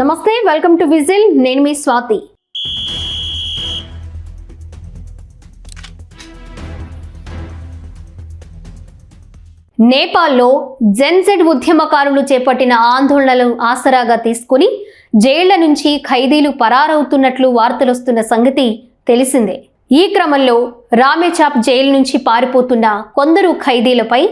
నమస్తే, welcome to whistle. నేను మీ స్వాతి. నేపాల్లో జెన్జెడ్ ఉద్యమకారులు చేపట్టిన ఆందోళనలను ఆసరాగా తీసుకుని జైళ్ల నుంచి ఖైదీలు పరారవుతున్నట్లు వార్తలొస్తున్న సంగతి తెలిసిందే. ఈ క్రమంలో రామేచాప్ జైలు నుంచి పారిపోతున్న కొందరు ఖైదీలపై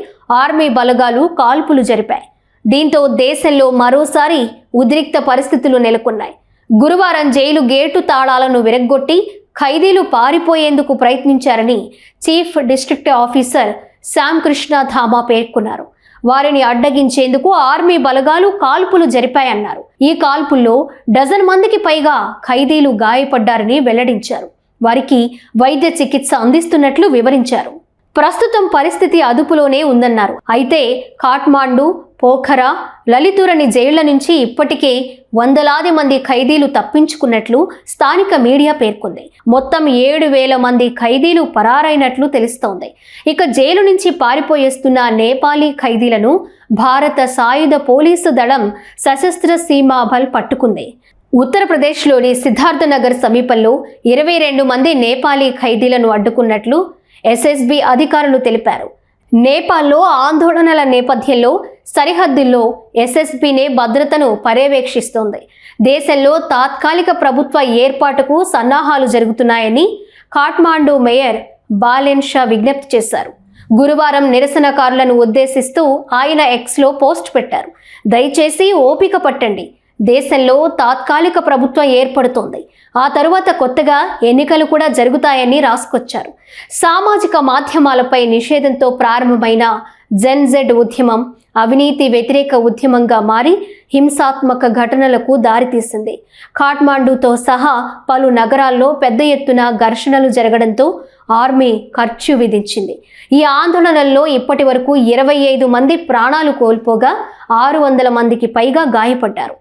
ఆర్మీ బలగాలు కాల్పులు జరిపాయి. దీంతో దేశంలో మరోసారి ఉద్రిక్త పరిస్థితులు నెలకొన్నాయి. గురువారం జైలు గేటు తాళాలను విరగ్గొట్టి ఖైదీలు పారిపోయేందుకు ప్రయత్నించారని chief district officer Shyam Krishna Dhama పేర్కొన్నారు. వారిని అడ్డగించేందుకు ఆర్మీ బలగాలు కాల్పులు జరిపాయన్నారు. ఈ కాల్పుల్లో డజన్ మందికి పైగా ఖైదీలు గాయపడ్డారని వెల్లడించారు. వారికి వైద్య చికిత్స అందిస్తున్నట్లు వివరించారు. ప్రస్తుతం పరిస్థితి అదుపులోనే ఉందన్నారు. అయితే కాఠ్మాండు, పోఖరా, లలితురని జైళ్ల నుంచి ఇప్పటికే వందలాది మంది ఖైదీలు తప్పించుకున్నట్లు స్థానిక మీడియా పేర్కొంది. మొత్తం 7,000 మంది ఖైదీలు పరారైనట్లు తెలుస్తోంది. ఇక జైలు నుంచి పారిపోయేస్తున్న నేపాలీ ఖైదీలను భారత సాయుధ పోలీసు దళం సశస్త్ర సీమా బల్ పట్టుకుంది. ఉత్తరప్రదేశ్లోని సిద్ధార్థనగర్ సమీపంలో 22 మంది నేపాలీ ఖైదీలను అడ్డుకున్నట్లు ఎస్ఎస్బి అధికారులు తెలిపారు. నేపాల్లో ఆందోళనల నేపథ్యంలో సరిహద్దుల్లో ఎస్ఎస్బినే భద్రతను పర్యవేక్షిస్తోంది. దేశంలో తాత్కాలిక ప్రభుత్వ ఏర్పాటుకు సన్నాహాలు జరుగుతున్నాయని కాఠ్మాండు మేయర్ బాలెన్ షా విజ్ఞప్తి చేశారు. గురువారం నిరసనకారులను ఉద్దేశిస్తూ ఆయన ఎక్స్లో పోస్ట్ పెట్టారు. దయచేసి ఓపిక పట్టండి, దేశంలో తాత్కాలిక ప్రభుత్వం ఏర్పడుతోంది, ఆ తరువాత కొత్తగా ఎన్నికలు కూడా జరుగుతాయని రాసుకొచ్చారు. సామాజిక మాధ్యమాలపై నిషేధంతో ప్రారంభమైన జెన్జెడ్ ఉద్యమం అవినీతి వ్యతిరేక ఉద్యమంగా మారి హింసాత్మక ఘటనలకు దారితీసింది. కాఠ్మాండుతో సహా పలు నగరాల్లో పెద్ద ఎత్తున ఘర్షణలు జరగడంతో ఆర్మీ కర్ఫ్యూ విధించింది. ఈ ఆందోళనల్లో ఇప్పటి వరకు 25 మంది ప్రాణాలు కోల్పోగా 600 మందికి పైగా గాయపడ్డారు.